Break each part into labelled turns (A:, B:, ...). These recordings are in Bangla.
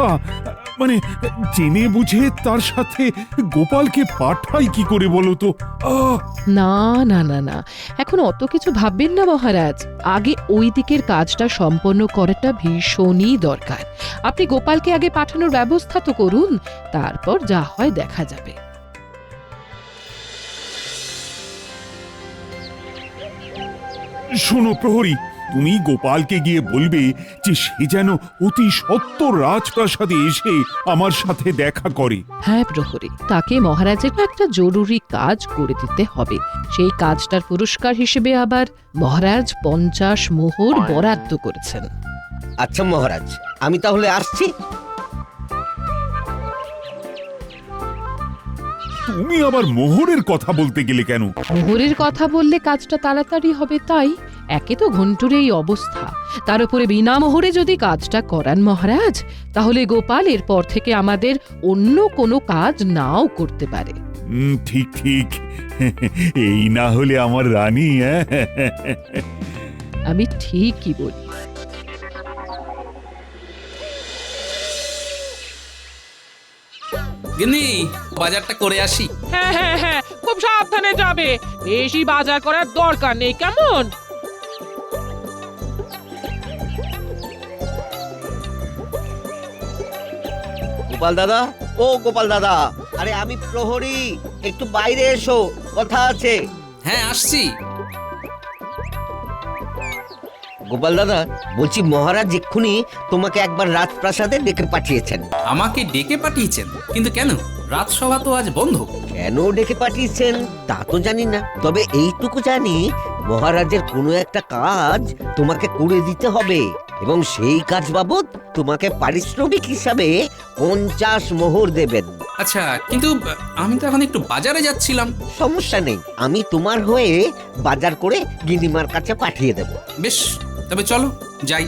A: কথা, মানে জেনে বুঝে তার সাথে গোপালকে পাঠাই কি করে বলো তো?
B: না না না না, এখন অত কিছু ভাববেন না মহারাজ। আগে ওই দিকের কাজটা সম্পন্ন করাটা ভীষণই দরকার। আপনি গোপালকে আগে পাঠানোর ব্যবস্থা তো করুন, তারপর যা হয় দেখা যাবে।
A: শোনো প্রহরী, তুমি গোপালকে গিয়ে বলবে যে সে যেন অতি সত্বর রাজপ্রাসাদে এসে আমার সাথে দেখা করে।
B: হ্যাঁ প্রহরী, তাকে মহারাজের একটা জরুরি কাজ করে দিতে হবে। সেই কাজটার পুরস্কার হিসেবে আবার মহারাজ 50 মোহর বরাদ্দ করেছেন।
C: আচ্ছা মহারাজ, আমি তাহলে আসছি।
A: তুমি আবার মোহরের কথা বলতে গেলে কেন?
B: মোহরের কথা বললে কাজটা তাড়াতাড়ি হবে তাই। একে তো ঘন্টুর এই অবস্থা, তার উপরে বিনা মোহরে যদি কাজটা করান মহারাজ, তাহলে গোপাল এরপর থেকে আমাদের অন্য কোনো কাজ নাও করতে পারে।
A: ঠিক ঠিক, এই না হলে আমার রানী।
B: আমি ঠিকই বলি।
D: গিন্নি, বাজারটা করে আসি।
E: হ্যাঁ হ্যাঁ হ্যাঁ, খুব সাবধানে যাবে, বেশি বাজার করার দরকার নেই, কেমন?
C: গোপাল দাদা, ও গোপাল দাদা, আরে আমি প্রহরী, একটু বাইরে এসো, কথা আছে।
D: হ্যাঁ, আসছি।
C: গোপাল দাদা, বলছি মহারাজ এক্ষুনি তোমাকে একবার রাজপ্রাসাদে ডেকে পাঠিয়েছেন।
D: আমাকে ডেকে পাঠিয়েছেন? কিন্তু কেন? রাজসভা তো আজ বন্ধ।
C: কেন ডেকে পাঠিয়েছেন তা তো জানি না, তবে এইটুকু জানি মহারাজের কোনো একটা কাজ তোমাকে করে দিতে হবে, এবং সেই কাজ বাবদ তোমাকে পারিশ্রমিক হিসাবে 50 মোহর দেবেন।
D: আচ্ছা, কিন্তু আমি তো এখন একটু বাজারে যাচ্ছিলাম।
C: সমস্যা নেই, আমি তোমার হয়ে বাজার করে গিন্নিমার কাছে পাঠিয়ে দেব।
D: বেশ, তবে চলো যাই।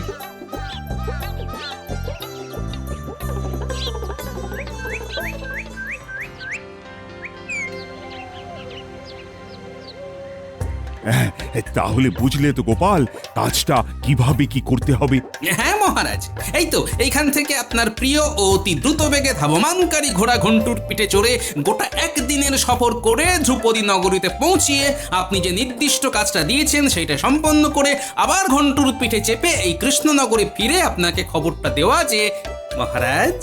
A: তাহলে বুঝলে তো গোপাল, কাজটা কিভাবে কি করতে হবে?
D: হ্যাঁ মহারাজ, এই তো এইখান থেকে আপনার প্রিয় ও অতি দ্রুত বেগে ধাবমানকারী ঘোড়া ঘন্টুর পিঠে চড়ে গোটা একদিনের সফর করে ধ্রুপদী নগরীতে পৌঁছিয়ে আপনি যে নির্দিষ্ট কাজটা দিয়েছেন সেটা সম্পন্ন করে আবার ঘন্টুর পিঠে চেপে এই কৃষ্ণনগরে ফিরে আপনাকে খবরটা দেওয়া যে মহারাজ,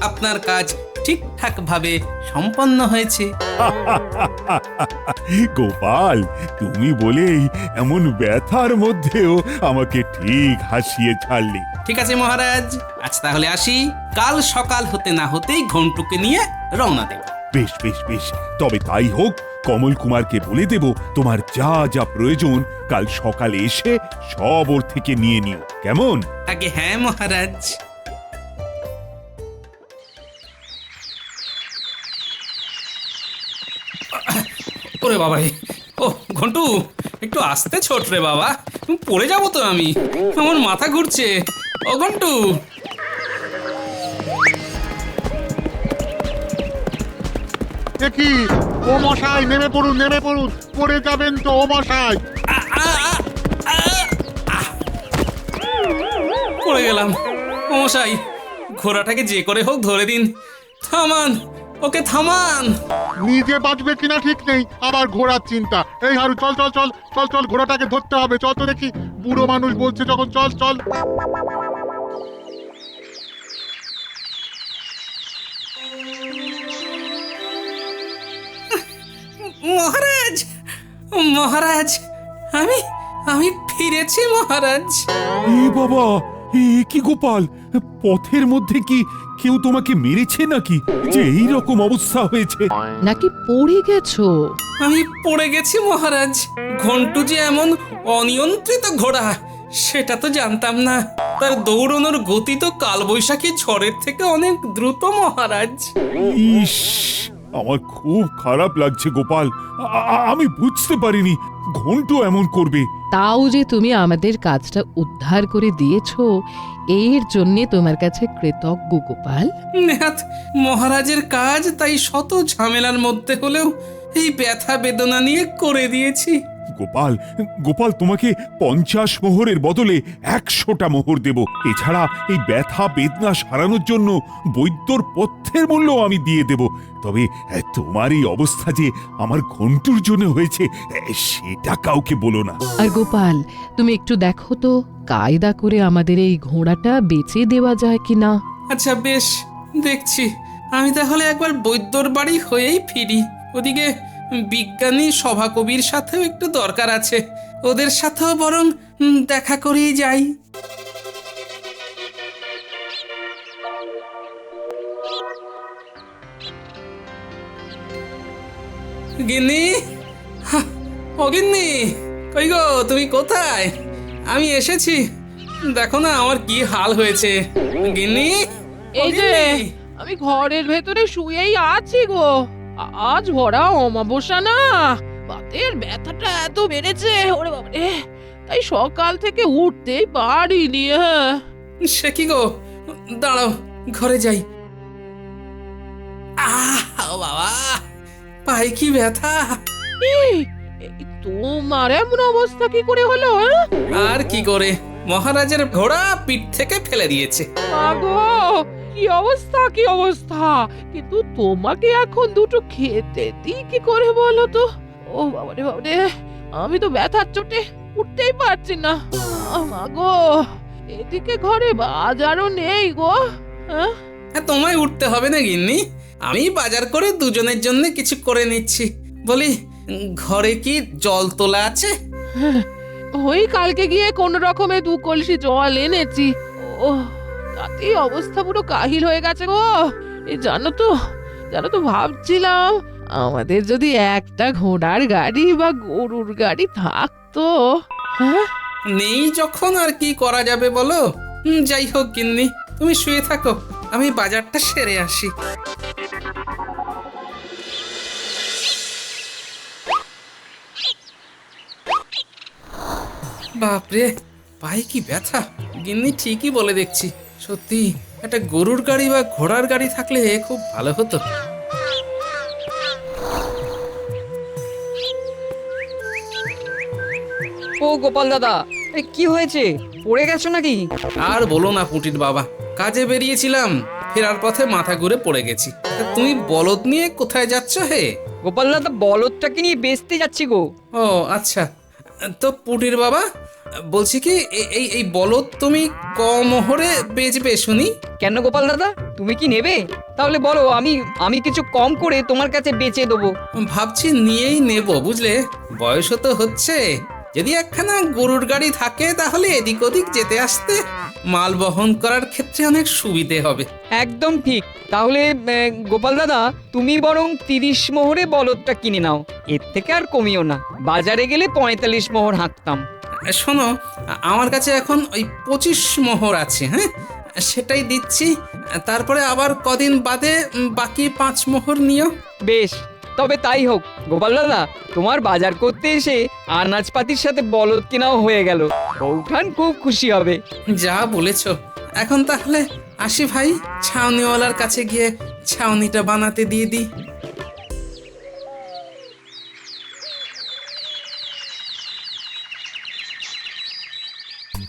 D: আপনার কাজ ঠিকঠাক ভাবে সম্পন্ন হয়েছে।
A: গোপাল, তুমি বলেই এমন ব্যথার মধ্যেও আমাকে ঠিক হাসিয়ে ছাড়লে।
D: ঠিক আছে মহারাজ, আজ তাহলে আসি। কাল সকাল হতে না হতেই ঘন্টুকে নিয়ে রওনা দেব।
A: বেশ বেশ বেশ, তবে তাই হোক। কমল কুমারকে বলে দেব তোমার যা যা প্রয়োজন কাল সকালে এসে সব ওর থেকে নিয়ে নিও, কেমন?
D: আগে হ্যাঁ মহারাজ। ওরে বাবা, ও ঘন্টু, একটু আস্তে ছোট রে বাবা, পড়ে যাবো তো আমি, আমার মাথা ঘুরছে। ও ঘন্টু,
F: কি ও মশাই, নেমে পড়ুন নেমে পড়ুন, পড়ে যাবেন তো ও মশাই।
D: পড়ে গেলাম। ও মশাই, ঘোড়াটাকে যে করে হোক ধরে দিন, থামান, ওকে থামান।
F: নিজে বাঁচবে কিনা ঠিক নেই, আবার ঘোড়ার চিন্তা। এই হারু, চল চল চল চল চল, ঘোড়াটাকে ধরতে হবে, চল তো দেখি। বুড়ো মানুষ বলছে যখন, চল চল।
D: মহারাজ, মহারাজ, আমি আমি ফিরেছি মহারাজ।
A: এ বাবা, এ কি গোপাল, পথের মধ্যে কি কেউ তোমাকে মেরেছে নাকি যে এই রকম অবস্থা হয়েছে?
B: নাকি পড়ে গেছো?
D: আমি পড়ে গেছি মহারাজ। ঘন্টু যে এমন অনিয়ন্ত্রিত ঘোড়া সেটা তো জানতাম না। তার দৌড়ানোর গতি তো কালবৈশাখী ঝড়ের থেকে অনেক দ্রুত মহারাজ।
A: ইস, আমার খুব খারাপ লাগছে গোপাল। আমি বুঝতে পারিনি ঘন্টু এমন করবে।
B: তাও যে তুমি আমাদের কাজটা উদ্ধার করে দিয়েছো, এর জন্যে তোমার কাছে কৃতজ্ঞ গোপাল।
D: নেহাত মহারাজের কাজ, তাই শত ঝামেলার মধ্যে হলেও এই ব্যথা বেদনা নিয়ে করে দিয়েছি।
A: গোপাল, গোপাল, তোমাকে 50 মোহরের বদলে 100টা মোহর দেব। এছাড়া এই ব্যথা বেদনা সারানোর জন্য বৈদ্যর পথ্যের মূল্য আমি দিয়ে দেব। তবে তোমার এই অবস্থা যে আমার ঘন্টুর জন্য হয়েছে, সেটা কাউকে বলো না।
B: আর গোপাল, তুমি একটু দেখো তো কায়দা করে আমাদের এই ঘোড়াটা বেচে দেওয়া যায় কিনা।
D: আচ্ছা বেশ, দেখছি। আমি তাহলে একবার বৈদ্যর বাড়ি হয়েই ফিরি। ওদিকে বিজ্ঞানী সভাকবির সাথেও একটু দরকার আছে, ওদের সাথেও বরং দেখা করেই যাই। গিন্নি, ও গিন্নি, কই গো, তুমি কোথায়? আমি এসেছি, দেখো না আমার কি হাল হয়েছে। গিন্নি, ও
E: এই যে
D: গিন্নি।
E: আমি ঘরের ভেতরে শুয়েই আছি গো। আজ ভরা অমাবস্যা না, বাতের ব্যথাটা এত বেড়েছে, ওরে বাবারে, তাই সকাল থেকে উঠতেই পারিনি। হ্যাঁ,
D: সে কি গো, দাঁড়াও ঘরে যাই। ও বাবা, পায়ে কি ব্যথা!
E: এই, তোমার এমন অবস্থা কি করে হলো?
D: আর কি করে, মহারাজের ঘোড়া পিঠ থেকে ফেলে দিয়েছে।
E: আগো, কি অবস্থা, কি অবস্থা! কিন্তু তোমাকে এখন দুটো খেতে দিই কি করে বলো তো? ও বাবারে বাবারে, আমি তো ব্যথার চোটে উঠতেই পারছি না। মা গো, এদিকে ঘরে বাজারও নেই গো। হ্যাঁ,
D: তোমায় উঠতে হবে না গিন্নি, আমি বাজার করে দুজনের জন্য কিছু করে নিচ্ছি। বলি, ঘরে কি জল তোলা আছে?
E: ওই কালকে গিয়ে কোন রকমে 2 কলসি জল এনেছি। ও, তাতেই অবস্থা পুরো কাহিল হয়ে গেছে গো। এই জানো তো ভাবছিলাম আমাদের যদি একটা ঘোড়ার গাড়ি বা গরুর গাড়ি থাকতো। হ্যাঁ,
D: নেই যখন আর কি করা যাবে বলো। যাই হোক গিন্নি, তুমি শুয়ে থাকো, আমি বাজারটা সেরে আসি। বাপরে, পায়ে কি ব্যথা! গিন্নি ঠিকই বলে দেখছি, সত্যি একটা গরুর গাড়ি বা ঘোড়ার গাড়ি থাকলে খুব ভালো হতো।
G: ও গোপাল দাদা, কি হয়েছে? পড়ে গেছো নাকি?
D: আর বলো না পুটির বাবা, কাজে বেরিয়েছিলাম, ফেরার পথে মাথা ঘুরে পড়ে গেছি। তা তুমি বলদ নিয়ে কোথায় যাচ্ছ হে?
G: গোপাল দাদা, বলদটাকে নিয়ে বেচতে যাচ্ছি গো।
D: ও আচ্ছা, তো পুটির বাবা, বলছি কি, এই বলদ তুমি ক মোহরে বেচবে শুনি?
G: কেন গোপাল দাদা, তুমি কি নেবে? তাহলে বলো, আমি কিছু কম করে তোমার কাছে বেচে দেবো।
D: ভাবছি নিয়েই নেব, বুঝলে, বয়সও তো হচ্ছে। যদি একখানা গরুর গাড়ি থাকে তাহলে এদিক ওদিক যেতে আসতে মাল বহন করার ক্ষেত্রে অনেক সুবিধে হবে।
G: একদম ঠিক। তাহলে গোপাল দাদা, তুমি বরং 30 মোহরে বলদটা কিনে নাও, এর থেকে আর কমিও না। বাজারে গেলে 45 মোহর হাঁকতাম।
D: শোনো, আমার কাছে এখন ওই 25 মোহর আছে, হ্যাঁ, সেটাই দিচ্ছি। তারপরে আবার কদিন বাদে বাকি 5 মোহর নিও।
G: বেশ, তবে তাই হোক। গোপাল দাদা, তোমার বাজার করতে এসে আনাজপাতির সাথে বলদ কেনাও হয়ে গেল। বৌঠান খুব খুশি হবে।
D: যা বলেছো। এখন তাহলে আসি ভাই, ছাউনিওয়ালার কাছে গিয়ে ছাউনিটা বানাতে দিয়ে দিই।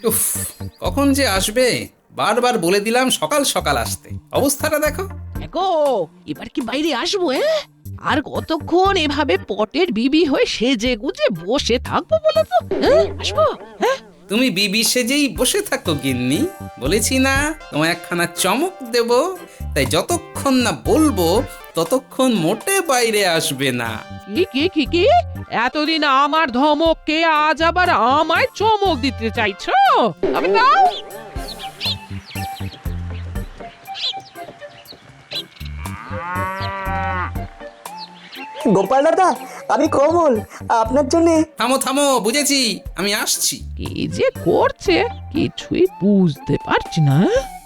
D: উফ, কখন যে আসবে! বারবার বলে দিলাম সকাল সকাল আসতে, অবস্থাটা দেখো।
E: গো, এবার কি বাইরে আসবো? আর কতক্ষণ এভাবে পটের বিবি হয়ে সেজে গুজে বসে থাকবো বলো তো? আসবো?
D: তুমি বিবি সেজেই বসে থাকো গিন্নি, বলেছি না তোমায় একখানা চমক দেব। তাই যতক্ষণ না বলবো ততক্ষণ মোটে বাইরে আসবে না।
E: কি এতদিন আমার ধমককে আজ আবার আমায় চমক দিতে চাইছো? তবে দাও।
H: গোপাল দাদা, আমি কমল, আপনার জন্য।
D: থামো থামো, বুঝেছি, আমি আসছি।
E: কি যে করছে কিছুই বুঝতে পারছি না।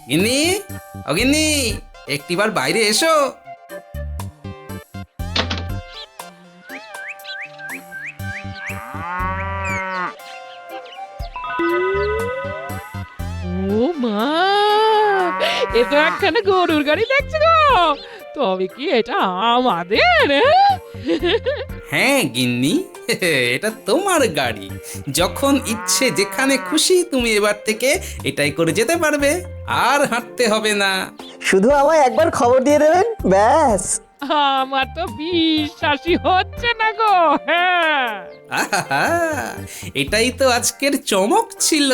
D: গিন্নি, ও গিন্নি, একটিবার বাইরে এসো।
E: ও মা, এ তো একখানা গরুর গাড়ি দেখছি গো। তবে কি এটা আমাদের?
D: হ্যাঁ গিন্নি, এটা তোমার গাড়ি, যখন ইচ্ছে যেখানে খুশি তুমি এবার থেকে এটাই করে যেতে পারবে, আর হাঁটতে হবে না।
H: শুধু আমায় একবার খবর দিয়ে দেবেন ব্যাস।
E: আমার তো বিশ্বাসই হচ্ছে না গো। হ্যাঁ,
D: আহা, এটাই তো আজকের চমক ছিল।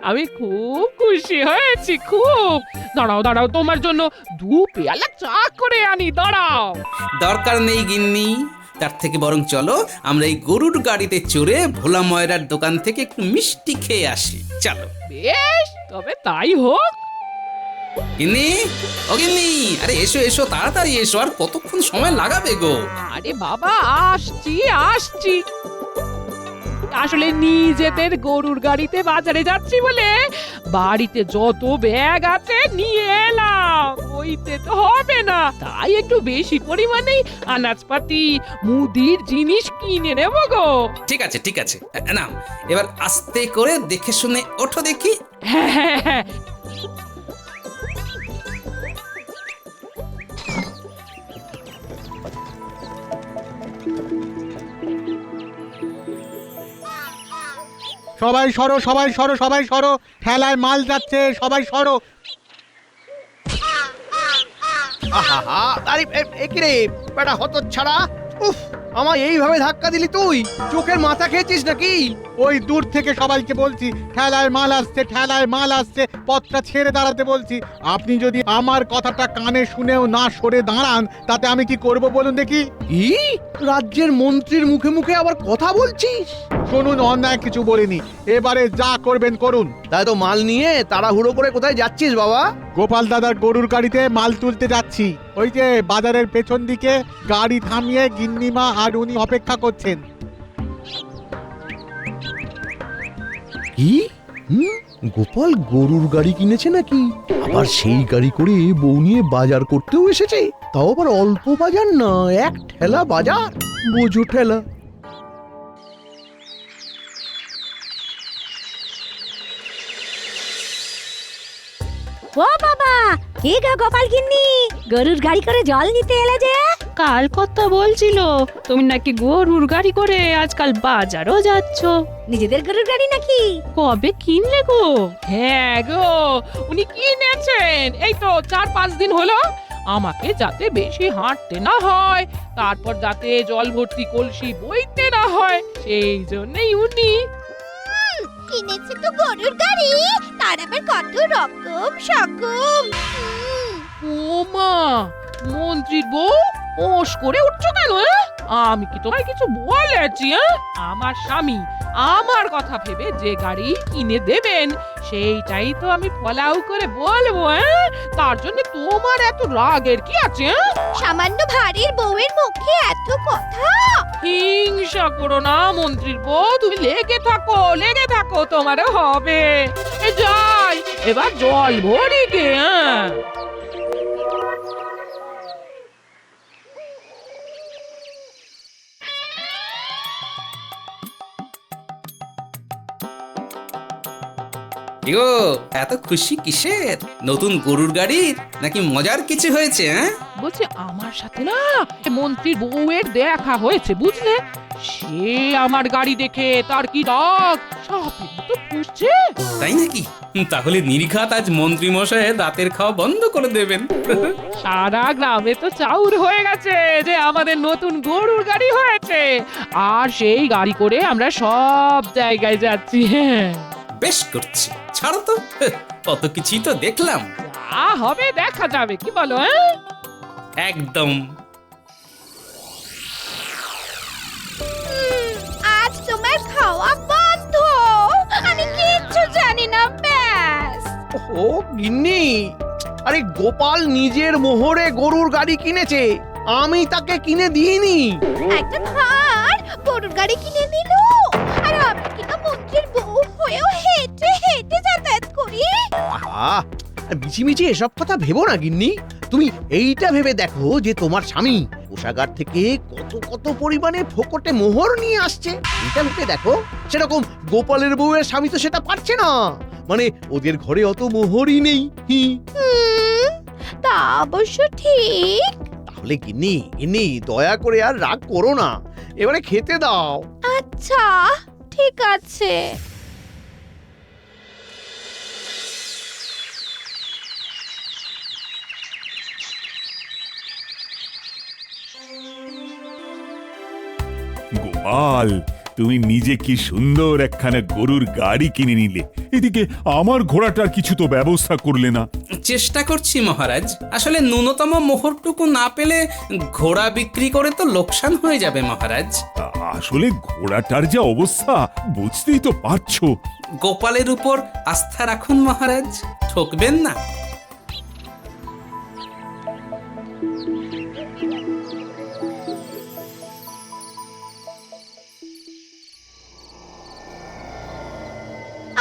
E: আমি খুব খুশি হয়েছি, খুব। দাঁড়াও দাঁড়াও, তোমার জন্য 2 পেয়ালা চা করে আনি, দাঁড়াও।
D: দরকার নেই গিন্নি, তার থেকে বরং চলো আমরা এই গরুর গাড়িতে চড়ে ভোলা ময়রার দোকান থেকে একটু মিষ্টি খেয়ে আসি, চলো।
E: বেশ, তবে তাই হোক।
D: গিন্নি, ও গিন্নি, আরে এসো এসো, তাড়াতাড়ি এসো, আর কতক্ষণ সময় লাগাবে গো?
E: আরে বাবা, আসছি আসছি। আসলে নিজেদের গরুর গাড়িতে বাজারে যাচ্ছি বলে বাড়িতে যত ব্যাগ আছে নিয়ে এলাম, ওইতে তো হবে না, তাই একটু বেশি পরিমাণেই আনাজপাতি মুদির জিনিস কিনে নেবো গো।
D: ঠিক আছে ঠিক আছে, নাও এবার আস্তে করে দেখে শুনে ওঠো দেখি।
E: হ্যাঁ হ্যাঁ হ্যাঁ।
F: সবাই সরো, সবাই সরো, সবাই সরো, ঠেলায় মাল যাচ্ছে, সবাই সরো।
I: আহা, আরে কি রে বেটা হতচ্ছাড়া, উফ, আমায় এইভাবে ধাক্কা দিলি তুই? চোখের মাথা খেয়েছিস নাকি?
F: ওই দূর থেকে সবাইকে বলছি ঠেলায় মাল আসছে, ঠেলায় মাল আসছে, পথটা ছেড়ে দাঁড়াতে বলছি। আপনি যদি আমার কথাটা কানে শুনেও না সরে দাঁড়ান, তাতে আমি কি করব বলুন দেখি?
I: কি রাজ্যের মন্ত্রীর মুখে মুখে আবার কথা বলছিস?
F: শুনুন, অন্যায় কিছু বলিনি, এবারে যা করবেন করুন।
I: তাই তো মাল নিয়ে তাড়াহুড়ো করে কোথায় যাচ্ছিস বাবা?
F: গোপাল দাদার গরুর গাড়িতে মাল তুলতে যাচ্ছি। ওই যে বাজারের পেছন দিকে গাড়ি থামিয়ে গিন্নিমা আর উনি অপেক্ষা করছেন।
I: কি গোপাল গরুর গাড়ি কিনেছে নাকি? আবার সেই গাড়ি করে বউ নিয়ে বাজার করতেও এসেছে, তাও আবার অল্প বাজার না, 1 ঠেলা বাজার, বোঝো ঠেলা।
J: ও বাবা, কে গো গোপাল গিন্নি, গরুর গাড়ি করে জল নিতে এলে যে?
B: কাল কথা বলছিল তুমি নাকি গরুর গাড়ি করে আজকাল বাজারও যাচ্ছ।
J: নিজেদের গরুর গাড়ি নাকি?
B: কবে কিনলে গো?
E: হ্যাঁ গো, উনি কিনেছেন এই তো 4-5 দিন হলো। আমাকে যাতে বেশি হাঁটতে না হয়, তারপর যাতে জল ভর্তি কলসি বইতে না হয়, সেই জন্যই উনি
J: কিনেছে তো গরুর গাড়ি, তার আবার কত রকম সকম।
E: ও মা, মন্ত্রীর বউ ওস করে উঠছো কেন? আমি কি তোমায় কিছু বলেছি? আমার স্বামী আমার কথা ভেবে যে গাড়ি কিনে দেবেন সেইটাই তো আমি ফলাও করে বলবো। তার জন্য তোমার এত রাগের কি আছে?
J: সামান্য ভারীর বউয়ের মুখে এত কথা?
E: হিংসা করো না মন্ত্রীর বউ, তুমি লেগে থাকো, তোমারও হবে। যাই এবার জল ভরি গে।
D: কি গো, এত খুশি কিসের? নতুন গরুর গাড়ির নাকি মজার কিছু হয়েছে?
E: বলছি আমার সাথে না মন্ত্রীর বউয়ের দেখা হয়েছে, বুঝলে? সে আমার গাড়ি দেখে তার কি রাগ, সাপের মতো ফুঁসছে।
D: তাই নাকি? তাহলে নির্ঘাত আজ মন্ত্রী মশাইয়ের রাতের খাওয়া বন্ধ করে দেবেন।
E: সারা গ্রামে তো চাউর হয়ে গেছে যে আমাদের নতুন গরুর গাড়ি হয়েছে, আর সেই গাড়ি করে আমরা সব জায়গায় যাচ্ছি। হ্যাঁ,
D: বেশ করছি, ছাড়ো তো, কত কিছুই তো দেখলাম।
E: যা হবে দেখা যাবে, কি বলো?
D: একদম।
J: আজ তোমার খাওয়া বন্ধ, আমি কিচ্ছু জানি না, ব্যাস।
I: ও গিন্নি, আরে গোপাল নিজের মোহরে গরুর গাড়ি কিনেছে, আমি তাকে কিনে দিইনি।
J: একটা ভার গরুর গাড়ি কিনে দিল, আর আমি কিনা মন্ত্রীর বউ হয়েও হেঁটে হেঁটে যাতায়াত করি।
I: আহা, মিছিমিছি এসব কথা ভেবো না গিন্নি, তুমি এইটা ভেবে দেখো যে তোমার স্বামী কোষাগার থেকে কত কত পরিমাণে ফোকটে মোহর নিয়ে আসছে, এটা ভেবে দেখো। সেরকম গোপালের বউয়ের স্বামী তো সেটা পারছে না, মানে ওদের ঘরে অত মোহরই নেই।
J: তা অবশ্য ঠিক।
I: তাহলে গিন্নি গিন্নি দয়া করে আর রাগ করো না, এবারে খেতে দাও।
J: আচ্ছা ঠিক আছে।
A: গোপাল, তুমি নিজে কি সুন্দর একখানা গরুর গাড়ি কিনে নিলে, এদিকে আমার ঘোড়াটার কিছু তো ব্যবস্থা করলে না।
D: চেষ্টা করছি মহারাজ, আসলে ন্যূনতম মোহরটুকু না পেলে ঘোড়া বিক্রি করে তো লোকসান হয়ে যাবে মহারাজ।
A: আসলে ঘোড়াটার যা অবস্থা বুঝতেই তো পারছো।
D: গোপালের উপর আস্থা রাখুন মহারাজ, ঠকবেন না।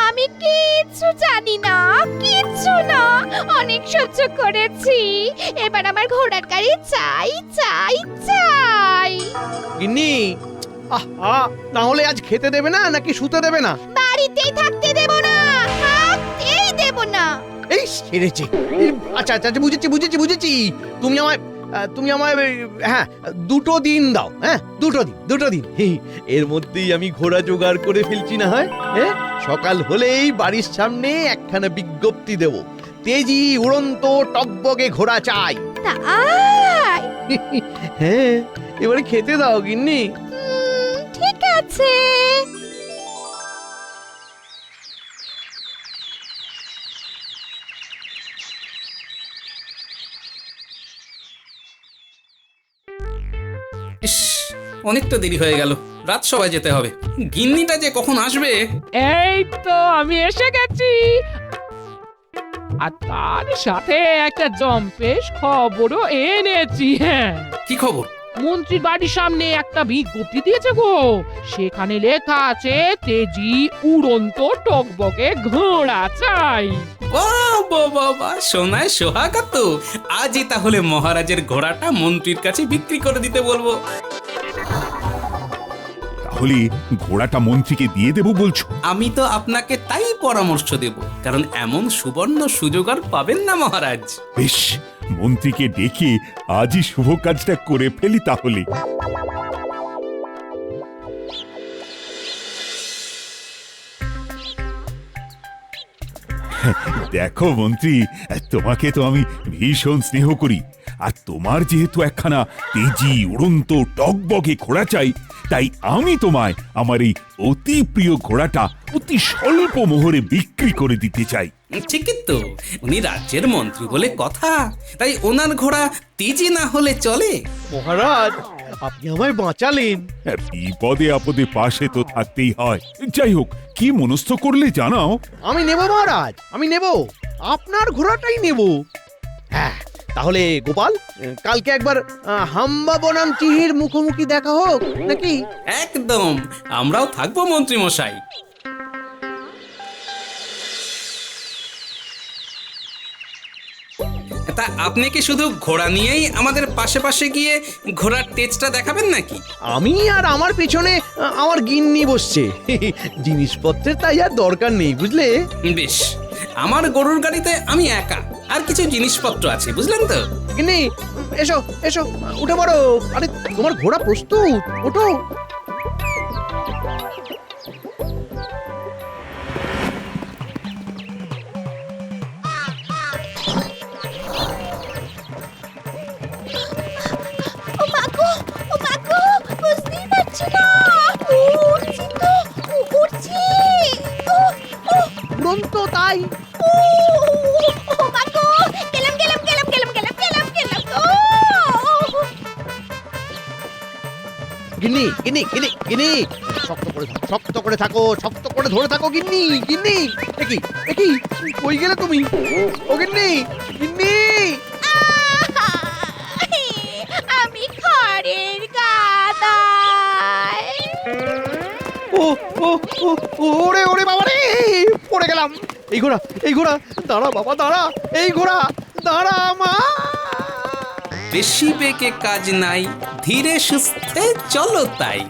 J: আমি কিচ্ছু জানি না, কিচ্ছু না, অনেক সহ্য করেছি, এবার আমার ঘোড়ার গাড়ি চাই চাই চাই।
I: গিন্নি আহা, তাহলে আজ খেতে দেবে না নাকি শুতে দেবে না?
J: বাড়িতেই থাকতে দেব না, থাকতেই দেব না।
I: এই সেরেছে। আচ্ছা আচ্ছা আচ্ছা, বুঝেছি বুঝেছি বুঝেছি। তুমি আমায় হ্যাঁ 2টো দিন দাও, হ্যাঁ 2টো দিন। এর মধ্যেই আমি ঘোড়া জোগাড় করে ফেলছি না হয়। হ্যাঁ, সকাল হলেই বাড়ির সামনে একখানা বিজ্ঞপ্তি দেব, তেজি উড়ন্ত টকবগে ঘোড়া চাই।
J: তাই?
I: হ্যাঁ, এবারে খেতে দাও গিন্নি।
J: ঠিক আছে।
D: ইস, অনেকটা দেরি হয়ে গেল, রাত সবাই যেতে হবে। গিন্নিটা যে কখন আসবে।
E: এই তো আমি এসে গেছি, আর তার সাথে একটা জম্পেশ খবরও এনেছি। হ্যাঁ,
D: কি খবর?
E: মন্ত্রীর বাড়ির সামনে একটা বিজ্ঞপ্তি দিয়েছে গো, সেখানে লেখা আছে তেজি উড়ন্ত টকবকে ঘোড়া চাই।
D: বাবা, সোনায় সোহাগা তো। আজই তাহলে মহারাজের ঘোড়াটা মন্ত্রীর কাছে বিক্রি করে দিতে বলবো।
A: তাহলে ঘোড়াটা মন্ত্রীকে দিয়ে দেবো বলছো?
D: আমি তো আপনাকে তাই পরামর্শ দেব, কারণ এমন সুবর্ণ সুযোগ আর পাবেন না মহারাজ।
A: বেশ, মন্ত্রীকে ডেকে আজই শুভ কাজটা করে ফেলি তাহলে। দেখো মন্ত্রী, তোমাকে তো আমি ভীষণ স্নেহ করি, আর তোমার যেহেতু একখানা তেজি উড়ন্ত টকবগে ঘোড়া চাই, তাই আমি তোমায় আমার এই অতি প্রিয় ঘোড়াটা অতি স্বল্প মোহরে বিক্রি করে দিতে চাই।
D: ঠিকই তো, উনি রাজ্যের মন্ত্রী বলে কথা, তাই ওনার ঘোড়া তেজি না হলে চলে।
I: মহারাজ, আপনি আমায় বাঁচালেন।
A: বিপদে আপদে পাশে তো থাকতেই হয়। যাই হোক, কি মনস্থ করলে জানাও।
I: আমি নেব মহারাজ, আমি নেব, আপনার ঘোড়াটাই নেব। হ্যাঁ, তাহলে গোপাল, কালকে একবার হাম্বা বনাম চিহির মুখোমুখি দেখা হোক নাকি?
D: একদম, আমরাও থাকবো মন্ত্রী মশাই। তা আপনি কি শুধু ঘোড়া নিয়েই আমাদের পাশে পাশে গিয়ে ঘোড়ার তেজটা দেখাবেন নাকি?
I: আমি আর আমার পেছনে আমার গিন্নি বসছে, জিনিসপত্রের তাই আর দরকার নেই, বুঝলে?
D: বেশ, আমার গরুর গাড়িতে আমি একা, আর কিছু জিনিসপত্র আছে, বুঝলেন তো?
I: গিন্নি, এসো এসো, উঠে পড়ো। আরে, তোমার ঘোড়া প্রস্তুত, ওঠো।
J: বুঝতেই পারছি না, উড়ছি তো, উড়ছি।
I: উড়ন্ত তাই। গিন্নি গিন্নি গিন্নি গিন্নি, শক্ত করে থাকো, শক্ত করে ধরে থাকো গিন্নি। গিন্নি, একই একই, কই গেলে তুমি? ও গিন্নি, গিন্নি।
J: আমি খড়ের গাদায়।
I: ও ও ও, ওরে ওরে বাবা রে, পড়ে গেলাম। এই ঘোড়া, এই ঘোড়া, দাঁড়া বাবা দাঁড়া, এই ঘোড়া দাঁড়া মা।
D: বেশি বেগে কাজ নাই, ধীরে সুস্থে চলো তাই।